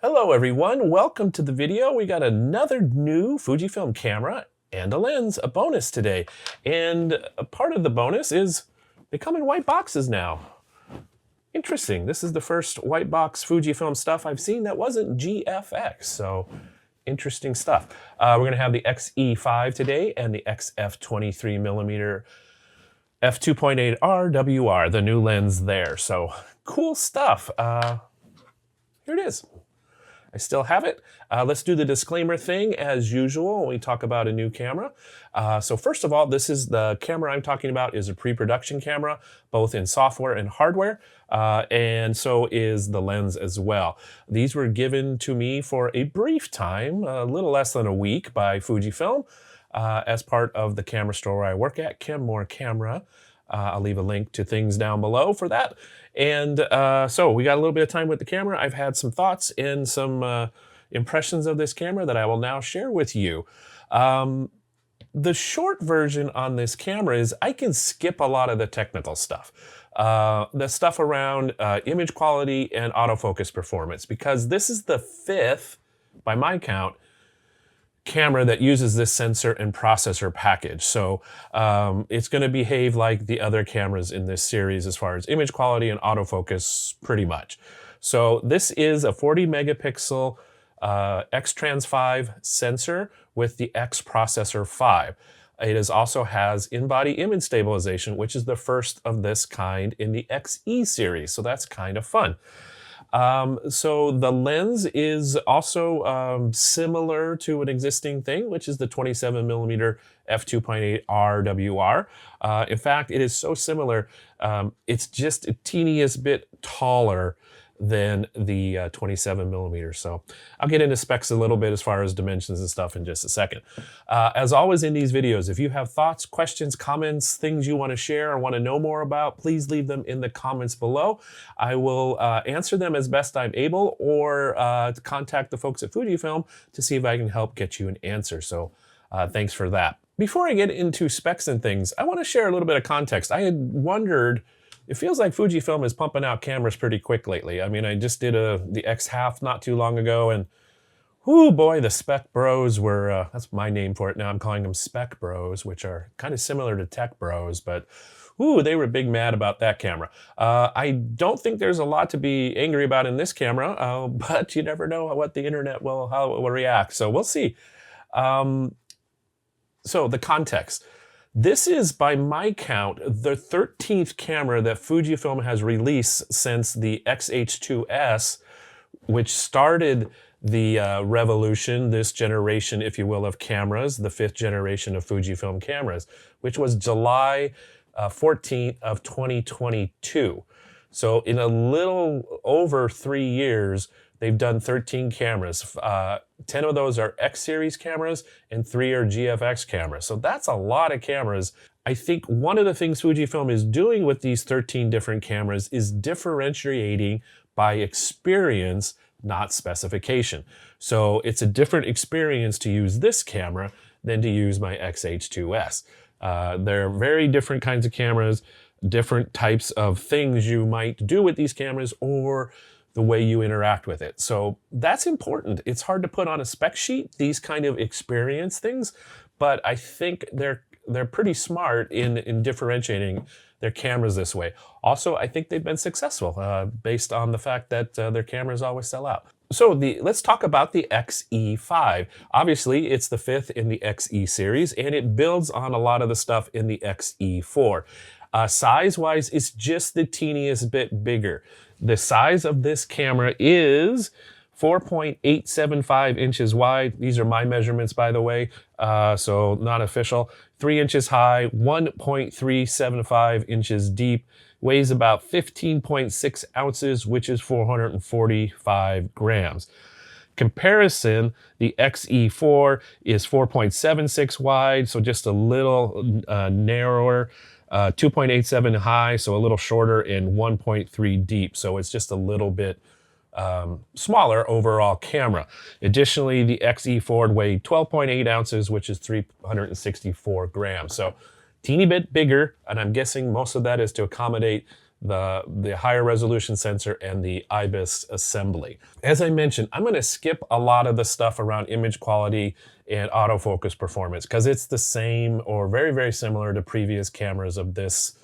Hello everyone, welcome to the video. We got another new Fujifilm camera and a lens, a bonus today. And a part of the bonus is they come in white boxes now. Interesting, this is the first white box Fujifilm stuff I've seen that wasn't GFX, so interesting stuff. We're gonna have the X-E5 today and the XF 23mm F2.8 R WR, the new lens there. So cool stuff. Here it is. I still have it. Let's do the disclaimer thing as usual when we talk about a new camera. So first of all, this is the camera I'm talking about is a pre-production camera, both in software and hardware, and so is the lens as well. These were given to me for a brief time, a little less than a week, by Fujifilm as part of the camera store I work at, Kenmore Camera. I'll leave a link to things down below for that. And so we got a little bit of time with the camera. I've had some thoughts and some impressions of this camera that I will now share with you. The short version on this camera is I can skip a lot of the technical stuff. The stuff around image quality and autofocus performance, because this is the fifth, by my count, camera that uses this sensor and processor package. So it's going to behave like the other cameras in this series as far as image quality and autofocus pretty much. So this is a 40 megapixel X-Trans 5 sensor with the X processor 5. It also has in-body image stabilization, which is the first of this kind in the X-E series. So that's kind of fun. So the lens is also similar to an existing thing, which is the 27mm f2.8 R WR. In fact, it is so similar, it's just a teeniest bit taller than the 27mm. So I'll get into specs a little bit as far as dimensions and stuff in just a second. As always in these videos, if you have thoughts, questions, comments, things you want to share or want to know more about, please leave them in the comments below. I will answer them as best I'm able, or contact the folks at Fujifilm to see if I can help get you an answer. So thanks for that. Before I get into specs and things, I want to share a little bit of context. I had wondered, it feels like Fujifilm is pumping out cameras pretty quick lately. I mean, I just did the X-Half not too long ago, and whoo boy, the spec bros were, that's my name for it now, I'm calling them spec bros, which are kind of similar to tech bros, but ooh, they were big mad about that camera. I don't think there's a lot to be angry about in this camera, but you never know what the internet how it will react, so we'll see. So the context. This is, by my count, the 13th camera that Fujifilm has released since the X-H2S, which started the revolution, this generation, if you will, of cameras, the fifth generation of Fujifilm cameras, which was July 14th of 2022. So in a little over 3 years, they've done 13 cameras. 10 of those are X series cameras and 3 are GFX cameras. So that's a lot of cameras. I think one of the things Fujifilm is doing with these 13 different cameras is differentiating by experience, not specification. So it's a different experience to use this camera than to use my X-H2S. They're very different kinds of cameras, different types of things you might do with these cameras, or the way you interact with it. So that's important. It's hard to put on a spec sheet, these kind of experience things, but I think they're pretty smart in differentiating their cameras this way. Also, I think they've been successful based on the fact that their cameras always sell out. So let's talk about the X-E5. Obviously, it's the fifth in the X-E series, and it builds on a lot of the stuff in the X-E4. Size-wise, it's just the teeniest bit bigger. The size of this camera is 4.875 inches wide. These are my measurements, by the way, so not official. 3 inches high, 1.375 inches deep, weighs about 15.6 ounces, which is 445 grams. Comparison, the X-E4 is 4.76 wide, so just a little narrower. 2.87 high, so a little shorter, and 1.3 deep, so it's just a little bit smaller overall camera. Additionally, the X-E4 weighed 12.8 ounces, which is 364 grams. So teeny bit bigger, and I'm guessing most of that is to accommodate the higher resolution sensor and the IBIS assembly. As I mentioned, I'm going to skip a lot of the stuff around image quality and autofocus performance because it's the same or very, very similar to previous cameras of this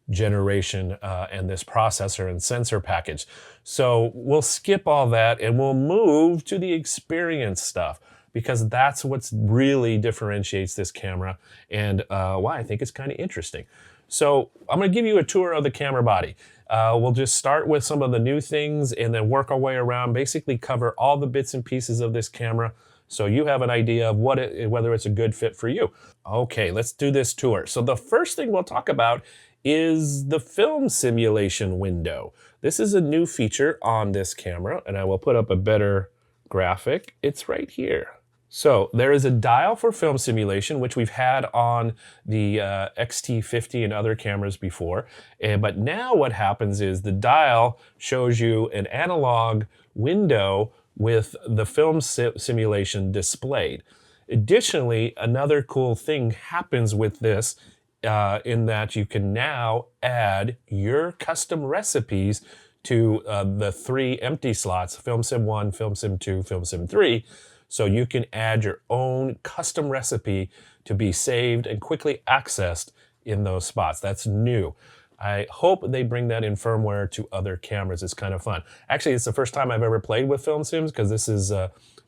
generation and this processor and sensor package. So we'll skip all that and we'll move to the experience stuff, because that's what's really differentiates this camera and why I think it's kind of interesting. So I'm going to give you a tour of the camera body. We'll just start with some of the new things and then work our way around, basically cover all the bits and pieces of this camera so you have an idea of whether it's a good fit for you. Okay, let's do this tour. So the first thing we'll talk about is the film simulation window. This is a new feature on this camera, and I will put up a better graphic. It's right here. So there is a dial for film simulation, which we've had on the X-T50 and other cameras before. But now what happens is the dial shows you an analog window with the film simulation displayed. Additionally, another cool thing happens with this in that you can now add your custom recipes to the 3 empty slots, Film Sim 1, Film Sim 2, Film Sim 3. So you can add your own custom recipe to be saved and quickly accessed in those spots. That's new. I hope they bring that in firmware to other cameras. It's kind of fun. Actually, it's the first time I've ever played with film sims because this is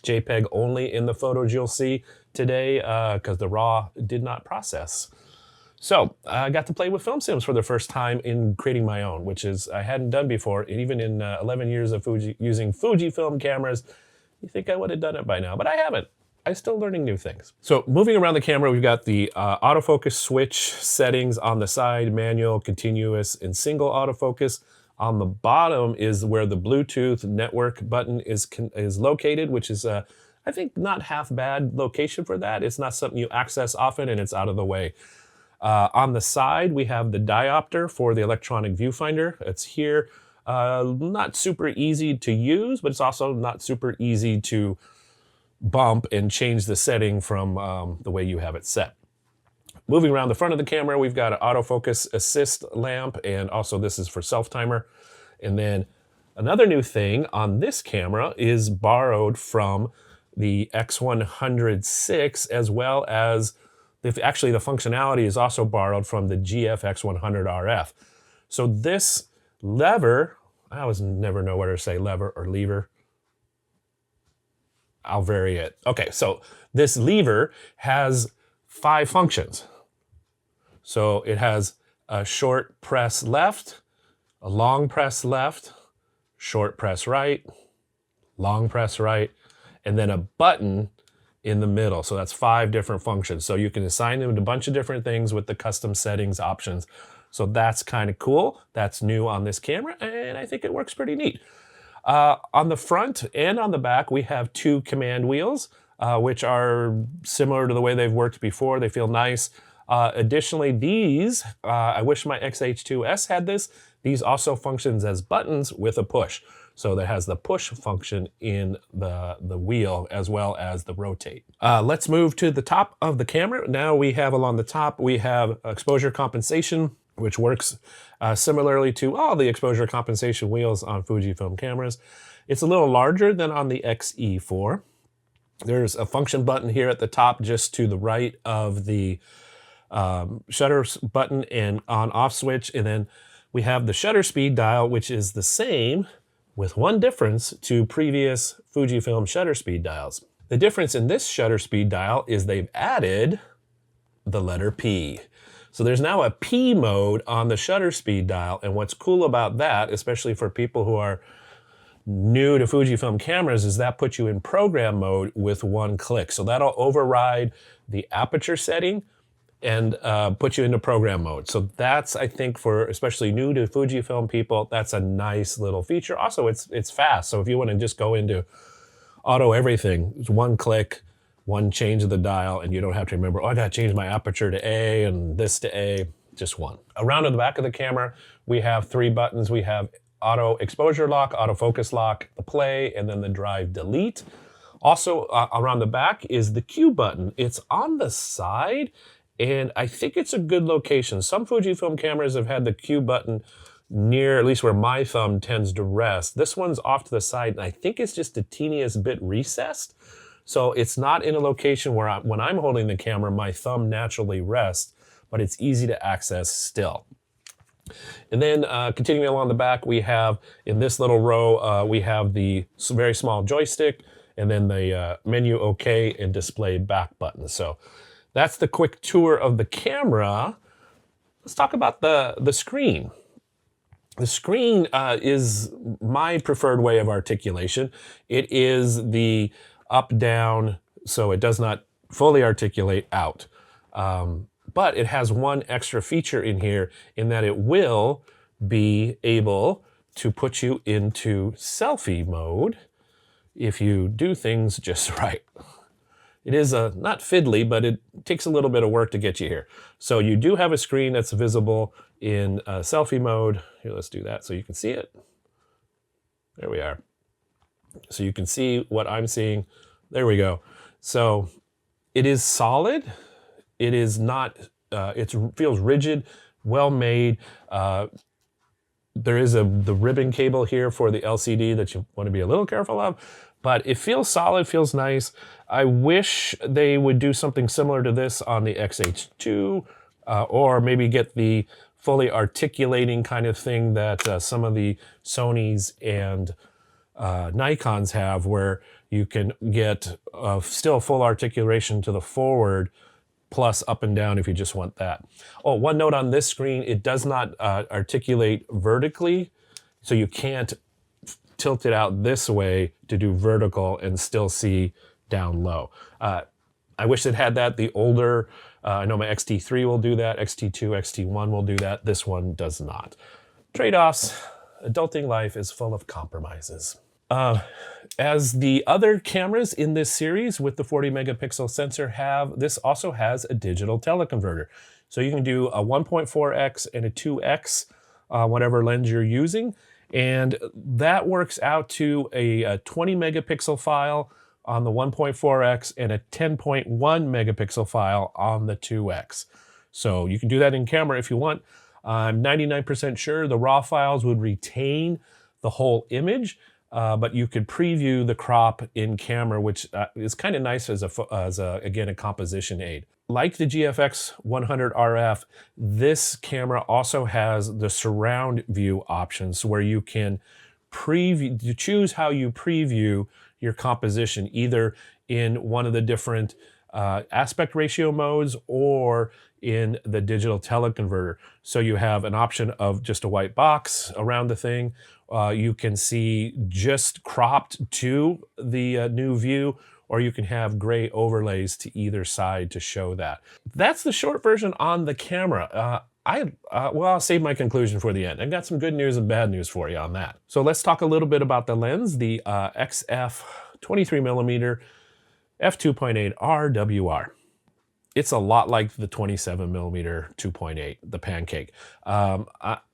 JPEG only in the photos you'll see today because the RAW did not process. So I got to play with film sims for the first time in creating my own, which is I hadn't done before. Even in 11 years of using Fujifilm cameras, you think I would have done it by now, but I haven't. I'm still learning new things. So moving around the camera, we've got the autofocus switch settings on the side, manual, continuous, and single autofocus. On the bottom is where the Bluetooth network button is located, which is, I think, not half bad location for that. It's not something you access often, and it's out of the way. On the side, we have the diopter for the electronic viewfinder. It's here. Not super easy to use, but it's also not super easy to bump and change the setting from the way you have it set. Moving around the front of the camera, we've got an autofocus assist lamp, and also this is for self-timer. And then another new thing on this camera is borrowed from the X100VI, as well as actually the functionality is also borrowed from the GF X100 RF. So this lever, I always never know whether to say lever or lever. I'll vary it. Okay, so this lever has 5 functions. So it has a short press left, a long press left, short press right, long press right, and then a button in the middle. So that's 5 different functions. So you can assign them to a bunch of different things with the custom settings options. So that's kind of cool. That's new on this camera, and I think it works pretty neat. On the front and on the back, we have 2 command wheels, which are similar to the way they've worked before. They feel nice. Additionally, these, I wish my XH2S had this. These also functions as buttons with a push. So that has the push function in the wheel as well as the rotate. Let's move to the top of the camera. Now we have along the top, we have exposure compensation, which works similarly to all the exposure compensation wheels on Fujifilm cameras. It's a little larger than on the X-E4. There's a function button here at the top just to the right of the shutter button and on-off switch. And then we have the shutter speed dial, which is the same with one difference to previous Fujifilm shutter speed dials. The difference in this shutter speed dial is they've added the letter P. So there's now a P mode on the shutter speed dial, and what's cool about that, especially for people who are new to Fujifilm cameras, is that puts you in program mode with one click. So that'll override the aperture setting and put you into program mode. So that's, I think, for especially new to Fujifilm people, that's a nice little feature. Also, it's fast. So if you want to just go into auto everything, it's one click, one change of the dial, and you don't have to remember, oh, I got to change my aperture to A and this to A, just one. Around in the back of the camera, we have 3 buttons. We have auto exposure lock, auto focus lock, the play, and then the drive delete. Also around the back is the Q button. It's on the side, and I think it's a good location. Some Fujifilm cameras have had the Q button near, at least where my thumb tends to rest. This one's off to the side, and I think it's just the teeniest bit recessed. So it's not in a location where when I'm holding the camera, my thumb naturally rests, but it's easy to access still. And then continuing along the back, we have, in this little row, we have the very small joystick, and then the menu OK and display back button. So that's the quick tour of the camera. Let's talk about the screen. The screen is my preferred way of articulation. It is the up-down, so it does not fully articulate out. But it has one extra feature in here in that it will be able to put you into selfie mode if you do things just right. It is not fiddly, but it takes a little bit of work to get you here. So you do have a screen that's visible in selfie mode. Here, let's do that so you can see it. There we are. So you can see what I'm seeing. There we go. So it is solid. It is not, it feels rigid, well made. There is the ribbon cable here for the LCD that you want to be a little careful of, but it feels solid, feels nice. I wish they would do something similar to this on the XH2, or maybe get the fully articulating kind of thing that some of the Sonys and Nikons have, where you can get still full articulation to the forward plus up and down if you just want that. Oh, one note on this screen, it does not articulate vertically, so you can't tilt it out this way to do vertical and still see down low. I wish it had that. The older, I know my X-T3 will do that, X-T2, X-T1 will do that. This one does not. Trade-offs. Adulting life is full of compromises. As the other cameras in this series with the 40 megapixel sensor have, this also has a digital teleconverter. So you can do a 1.4x and a 2x, whatever lens you're using. And that works out to a 20 megapixel file on the 1.4x and a 10.1 megapixel file on the 2x. So you can do that in camera if you want. I'm 99% sure the RAW files would retain the whole image, but you could preview the crop in camera, which is kind of nice as again, a composition aid. Like the GFX 100 RF, this camera also has the surround view options where you can choose how you preview your composition, either in one of the different aspect ratio modes or in the digital teleconverter. So you have an option of just a white box around the thing. You can see just cropped to the new view, or you can have gray overlays to either side to show that. That's the short version on the camera. Well, I'll save my conclusion for the end. I've got some good news and bad news for you on that. So let's talk a little bit about the lens, the XF 23mm F2.8 R WR. It's a lot like the 27mm 2.8, the Pancake.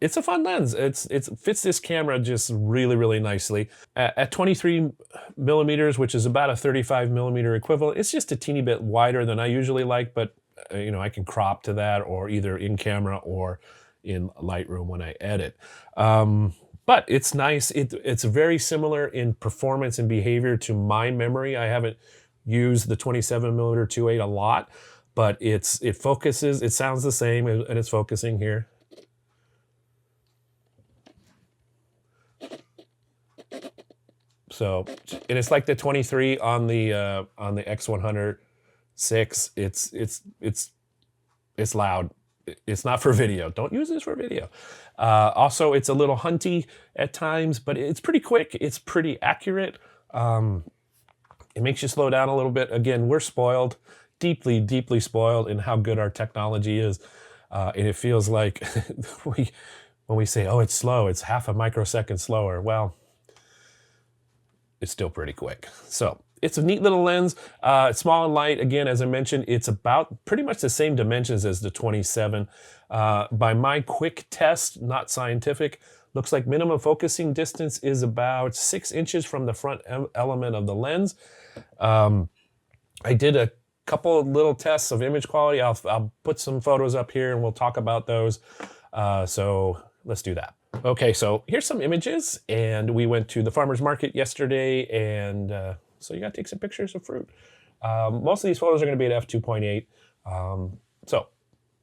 It's a fun lens. It fits this camera just really, really nicely. At 23mm, which is about a 35mm equivalent, it's just a teeny bit wider than I usually like, but you know, I can crop to that, or either in camera or in Lightroom when I edit. But it's nice. It's very similar in performance and behavior to my memory. I haven't used the 27mm 2.8 a lot, but it focuses, it sounds the same, and it's focusing here. So, and it's like the 23 on the X100 6. It's loud. It's not for video. Don't use this for video. Also, it's a little hunty at times, but it's pretty quick. It's pretty accurate. It makes you slow down a little bit. Again, we're spoiled, deeply, deeply spoiled in how good our technology is. And it feels like when we say, oh, it's slow, it's half a microsecond slower. Well, it's still pretty quick. So it's a neat little lens. It's small and light. Again, as I mentioned, it's about pretty much the same dimensions as the 27. By my quick test, not scientific, looks like minimum focusing distance is about 6 inches from the front element of the lens. I did a couple of little tests of image quality. I'll put some photos up here and we'll talk about those. So let's do that. Okay, so here's some images, and we went to the farmer's market yesterday, and so you got to take some pictures of fruit. Most of these photos are going to be at f2.8, so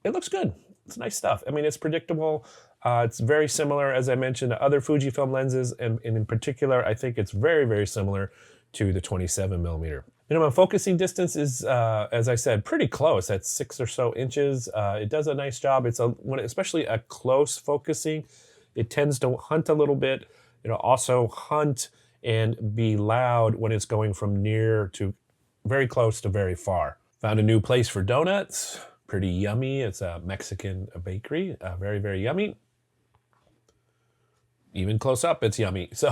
it looks good. It's nice stuff. I mean, it's predictable. It's very similar, as I mentioned, to other Fujifilm lenses, and in particular, I think it's very, very similar to the 27mm. Minimum focusing distance is, as I said, pretty close. That's 6 or so inches. It does a nice job. Especially a close focusing, it tends to hunt a little bit. It'll also hunt and be loud when it's going from near to very close to very far. Found a new place for donuts. Pretty yummy. It's a Mexican bakery. Very, very yummy. Even close up, it's yummy. So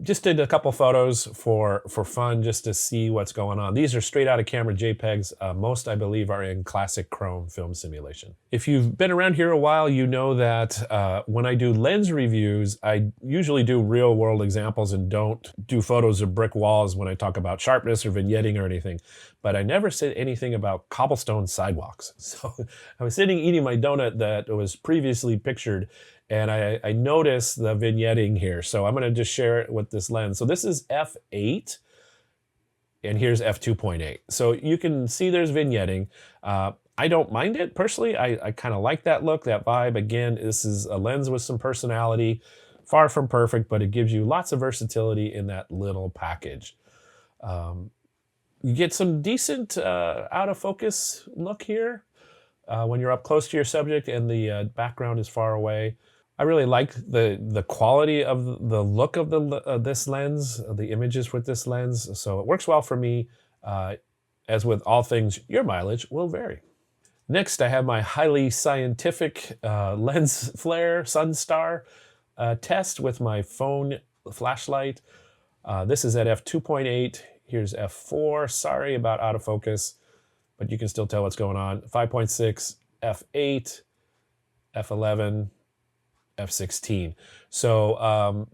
just did a couple photos for fun, just to see what's going on. These are straight out of camera JPEGs. Most, I believe, are in classic Chrome film simulation. If you've been around here a while, you know that when I do lens reviews, I usually do real world examples and don't do photos of brick walls when I talk about sharpness or vignetting or anything. But I never said anything about cobblestone sidewalks. So I was sitting eating my donut that was previously pictured, and I noticed the vignetting here. So I'm gonna just share it with this lens. So this is f8, and here's f2.8. So you can see there's vignetting. I don't mind it personally. I kind of like that look, that vibe. Again, this is a lens with some personality, far from perfect, but it gives you lots of versatility in that little package. You get some decent out of focus look here when you're up close to your subject and the background is far away. I really like the quality of the look of this lens, the images with this lens, so it works well for me. As with all things, your mileage will vary. Next, I have my highly scientific lens flare Sunstar test with my phone flashlight. This is at f2.8. Here's f4. Sorry about out of focus, but you can still tell what's going on. 5.6, f8, f11, f16. So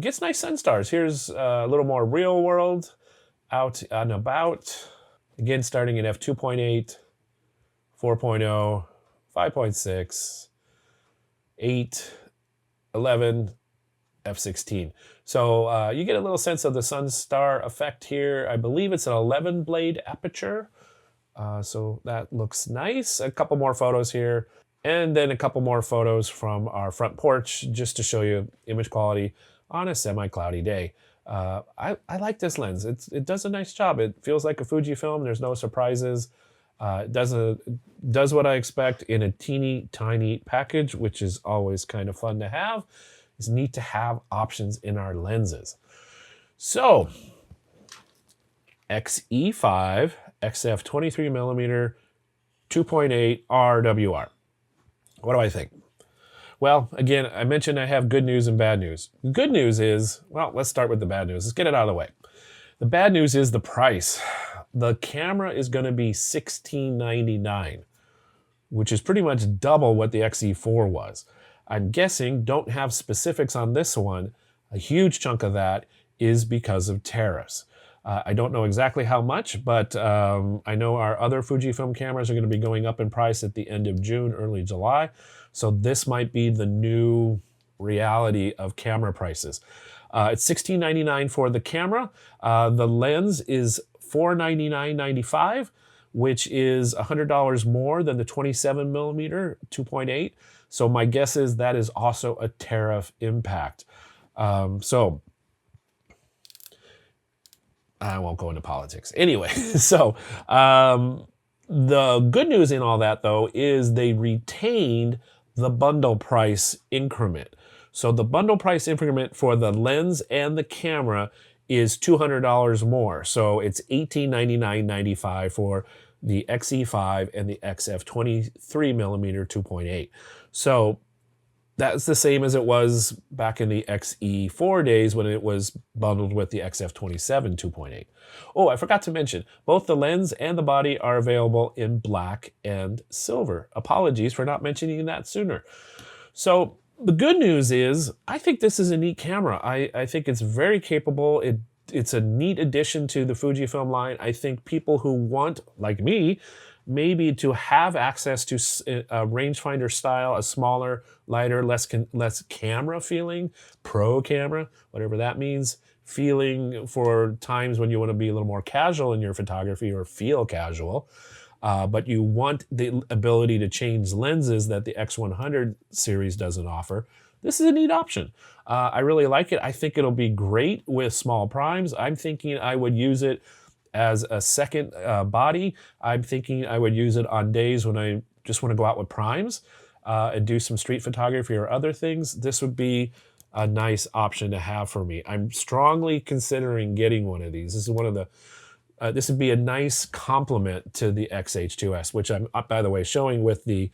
gets nice sun stars. Here's a little more real world out and about. Again, starting at f2.8, 4.0, 5.6, 8, 11, f16. So you get a little sense of the sun star effect here. I believe it's an 11 blade aperture. So that looks nice. A couple more photos here. And then a couple more photos from our front porch, just to show you image quality on a semi-cloudy day. I like this lens. It does a nice job. It feels like a Fujifilm. There's no surprises. It does what I expect in a teeny tiny package, which is always kind of fun to have. It's neat to have options in our lenses. So, X-E5 XF 23mm 2.8 R WR. What do I think? Well, again, I mentioned I have good news and bad news. The good news is, well, let's start with the bad news. Let's get it out of the way. The bad news is the price. The camera is going to be $16.99, which is pretty much double what the X-E4 was. I'm guessing, don't have specifics on this one, a huge chunk of that is because of tariffs. I don't know exactly how much, but I know our other Fujifilm cameras are going to be going up in price at the end of June, early July. So this might be the new reality of camera prices. It's $16.99 for the camera. The lens is $499.95, which is $100 more than the 27mm 2.8. So my guess is that is also a tariff impact. So I won't go into politics. Anyway, so the good news in all that, though, is they retained the bundle price increment. So the bundle price increment for the lens and the camera is $200 more. So it's $1899.95 for the X-E5 and the XF 23mm 2.8. So that's the same as it was back in the X-E4 days when it was bundled with the XF 27 2.8. Oh, I forgot to mention, both the lens and the body are available in black and silver. Apologies for not mentioning that sooner. So the good news is, I think this is a neat camera. I think it's very capable. It's a neat addition to the Fujifilm line. I think people who want, like me, maybe to have access to a rangefinder style, a smaller, lighter, less camera feeling, pro camera, whatever that means, feeling for times when you want to be a little more casual in your photography or feel casual, but you want the ability to change lenses that the X100 series doesn't offer. This is a neat option. I really like it. I think it'll be great with small primes. I'm thinking I would use it as a second body. I'm thinking I would use it on days when I just want to go out with primes and do some street photography or other things. This would be a nice option to have for me. I'm strongly considering getting one of these. This is one of the, this would be a nice complement to the XH2S, which I'm, by the way, showing with the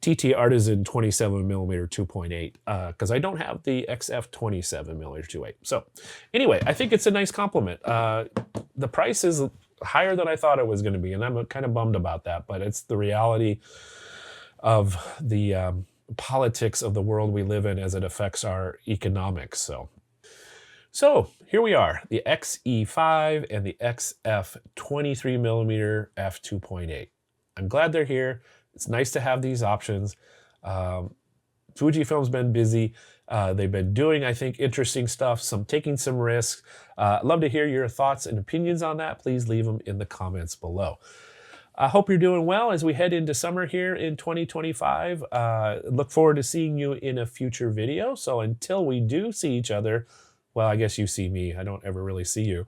TT Artisan 27mm 2.8 because I don't have the XF 27mm 2.8. So anyway, I think it's a nice compliment. The price is higher than I thought it was going to be, and I'm kind of bummed about that, but it's the reality of the politics of the world we live in as it affects our economics. So here we are, the X-E5 and the XF 23mm f2.8. I'm glad they're here. It's nice to have these options. Fujifilm's been busy. They've been doing, I think, interesting stuff, taking some risks. I'd love to hear your thoughts and opinions on that. Please leave them in the comments below. I hope you're doing well as we head into summer here in 2025. Look forward to seeing you in a future video. So until we do see each other, well, I guess you see me. I don't ever really see you.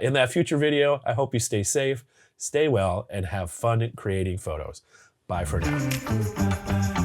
In that future video, I hope you stay safe, stay well, and have fun creating photos. Bye for now.